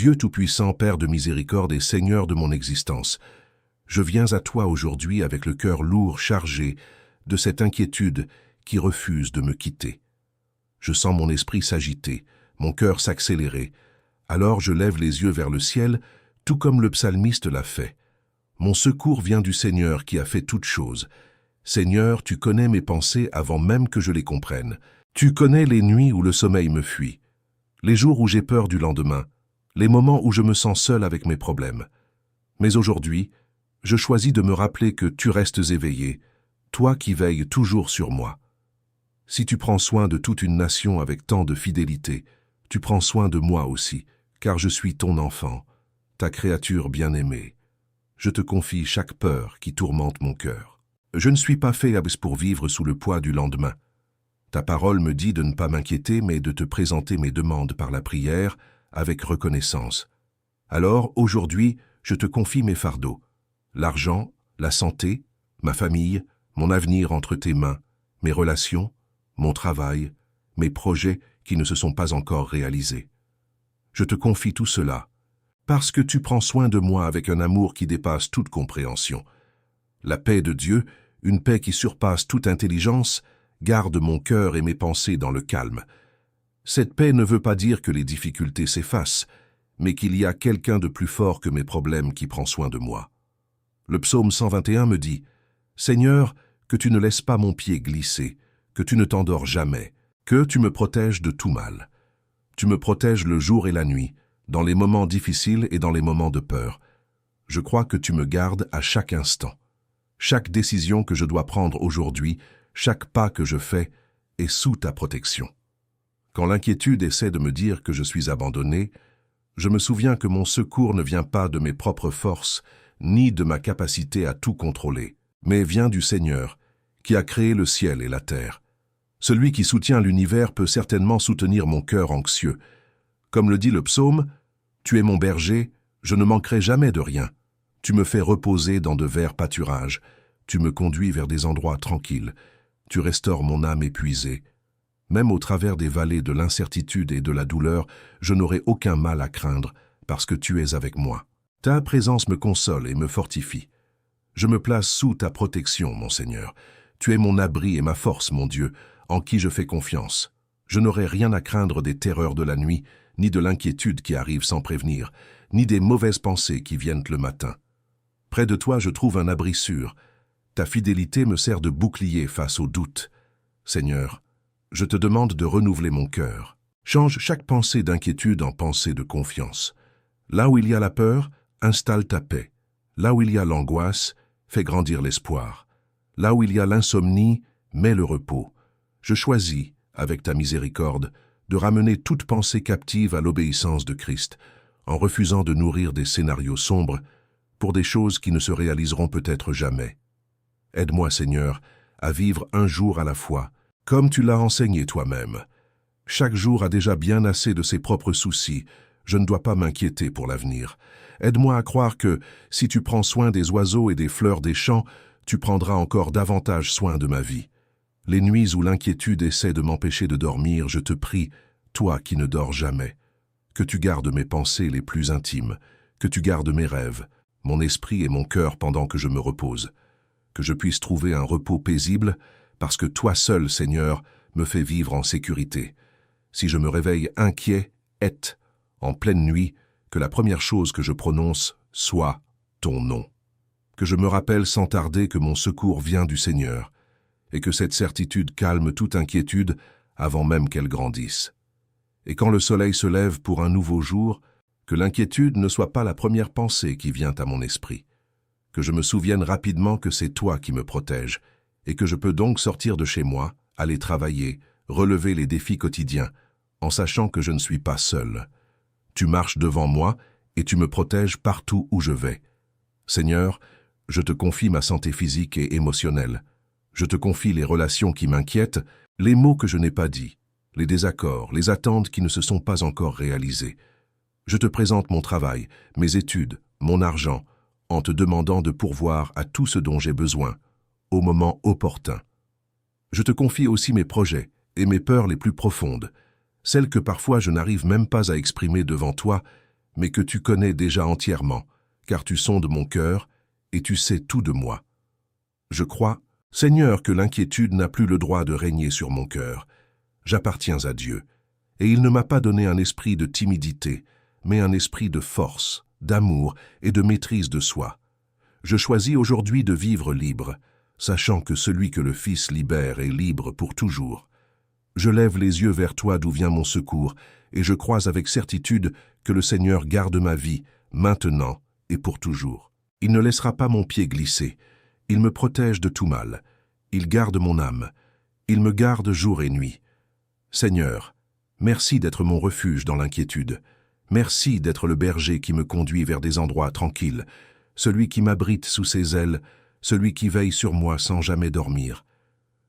Dieu Tout-Puissant, Père de miséricorde et Seigneur de mon existence, je viens à toi aujourd'hui avec le cœur lourd, chargé de cette inquiétude qui refuse de me quitter. Je sens mon esprit s'agiter, mon cœur s'accélérer. Alors je lève les yeux vers le ciel, tout comme le psalmiste l'a fait. Mon secours vient du Seigneur qui a fait toutes choses. Seigneur, tu connais mes pensées avant même que je les comprenne. Tu connais les nuits où le sommeil me fuit, les jours où j'ai peur du lendemain, les moments où je me sens seul avec mes problèmes. Mais aujourd'hui, je choisis de me rappeler que tu restes éveillé, toi qui veilles toujours sur moi. Si tu prends soin de toute une nation avec tant de fidélité, tu prends soin de moi aussi, car je suis ton enfant, ta créature bien-aimée. Je te confie chaque peur qui tourmente mon cœur. Je ne suis pas fait pour vivre sous le poids du lendemain. Ta parole me dit de ne pas m'inquiéter, mais de te présenter mes demandes par la prière, avec reconnaissance. Alors, aujourd'hui, je te confie mes fardeaux. L'argent, la santé, ma famille, mon avenir entre tes mains, mes relations, mon travail, mes projets qui ne se sont pas encore réalisés. Je te confie tout cela, parce que tu prends soin de moi avec un amour qui dépasse toute compréhension. La paix de Dieu, une paix qui surpasse toute intelligence, garde mon cœur et mes pensées dans le calme. Cette paix ne veut pas dire que les difficultés s'effacent, mais qu'il y a quelqu'un de plus fort que mes problèmes qui prend soin de moi. Le psaume 121 me dit « Seigneur, que tu ne laisses pas mon pied glisser, que tu ne t'endors jamais, que tu me protèges de tout mal. Tu me protèges le jour et la nuit, dans les moments difficiles et dans les moments de peur. Je crois que tu me gardes à chaque instant. Chaque décision que je dois prendre aujourd'hui, chaque pas que je fais, est sous ta protection. Quand l'inquiétude essaie de me dire que je suis abandonné, je me souviens que mon secours ne vient pas de mes propres forces, ni de ma capacité à tout contrôler, mais vient du Seigneur, qui a créé le ciel et la terre. Celui qui soutient l'univers peut certainement soutenir mon cœur anxieux. Comme le dit le psaume, « Tu es mon berger, je ne manquerai jamais de rien. Tu me fais reposer dans de verts pâturages. Tu me conduis vers des endroits tranquilles. Tu restaures mon âme épuisée. Même au travers des vallées de l'incertitude et de la douleur, je n'aurai aucun mal à craindre, parce que tu es avec moi. Ta présence me console et me fortifie. Je me place sous ta protection, mon Seigneur. Tu es mon abri et ma force, mon Dieu, en qui je fais confiance. Je n'aurai rien à craindre des terreurs de la nuit, ni de l'inquiétude qui arrive sans prévenir, ni des mauvaises pensées qui viennent le matin. Près de toi, je trouve un abri sûr. Ta fidélité me sert de bouclier face aux doutes. Seigneur, je te demande de renouveler mon cœur. Change chaque pensée d'inquiétude en pensée de confiance. Là où il y a la peur, installe ta paix. Là où il y a l'angoisse, fais grandir l'espoir. Là où il y a l'insomnie, mets le repos. Je choisis, avec ta miséricorde, de ramener toute pensée captive à l'obéissance de Christ, en refusant de nourrir des scénarios sombres pour des choses qui ne se réaliseront peut-être jamais. Aide-moi, Seigneur, à vivre un jour à la fois, comme tu l'as enseigné toi-même. Chaque jour a déjà bien assez de ses propres soucis, je ne dois pas m'inquiéter pour l'avenir. Aide-moi à croire que, si tu prends soin des oiseaux et des fleurs des champs, tu prendras encore davantage soin de ma vie. Les nuits où l'inquiétude essaie de m'empêcher de dormir, je te prie, toi qui ne dors jamais, que tu gardes mes pensées les plus intimes, que tu gardes mes rêves, mon esprit et mon cœur pendant que je me repose, que je puisse trouver un repos paisible, parce que toi seul, Seigneur, me fais vivre en sécurité. Si je me réveille inquiet, en pleine nuit, que la première chose que je prononce soit ton nom. Que je me rappelle sans tarder que mon secours vient du Seigneur, et que cette certitude calme toute inquiétude avant même qu'elle grandisse. Et quand le soleil se lève pour un nouveau jour, que l'inquiétude ne soit pas la première pensée qui vient à mon esprit. Que je me souvienne rapidement que c'est toi qui me protèges, et que je peux donc sortir de chez moi, aller travailler, relever les défis quotidiens, en sachant que je ne suis pas seul. Tu marches devant moi et tu me protèges partout où je vais. Seigneur, je te confie ma santé physique et émotionnelle. Je te confie les relations qui m'inquiètent, les mots que je n'ai pas dits, les désaccords, les attentes qui ne se sont pas encore réalisées. Je te présente mon travail, mes études, mon argent, en te demandant de pourvoir à tout ce dont j'ai besoin, au moment opportun. Je te confie aussi mes projets et mes peurs les plus profondes, celles que parfois je n'arrive même pas à exprimer devant toi, mais que tu connais déjà entièrement, car tu sondes mon cœur et tu sais tout de moi. Je crois, Seigneur, que l'inquiétude n'a plus le droit de régner sur mon cœur. J'appartiens à Dieu, et il ne m'a pas donné un esprit de timidité, mais un esprit de force, d'amour et de maîtrise de soi. Je choisis aujourd'hui de vivre libre, sachant que celui que le Fils libère est libre pour toujours. Je lève les yeux vers toi d'où vient mon secours, et je crois avec certitude que le Seigneur garde ma vie, maintenant et pour toujours. Il ne laissera pas mon pied glisser. Il me protège de tout mal. Il garde mon âme. Il me garde jour et nuit. Seigneur, merci d'être mon refuge dans l'inquiétude. Merci d'être le berger qui me conduit vers des endroits tranquilles, celui qui m'abrite sous ses ailes, celui qui veille sur moi sans jamais dormir.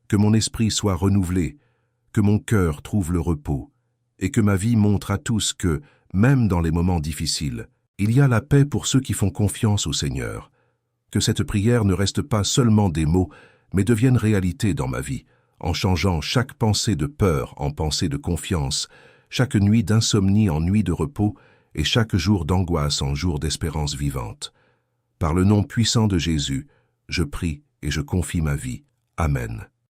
Que mon esprit soit renouvelé, que mon cœur trouve le repos, et que ma vie montre à tous que, même dans les moments difficiles, il y a la paix pour ceux qui font confiance au Seigneur. Que cette prière ne reste pas seulement des mots, mais devienne réalité dans ma vie, en changeant chaque pensée de peur en pensée de confiance, chaque nuit d'insomnie en nuit de repos, et chaque jour d'angoisse en jour d'espérance vivante. Par le nom puissant de Jésus, je prie et je confie ma vie. Amen.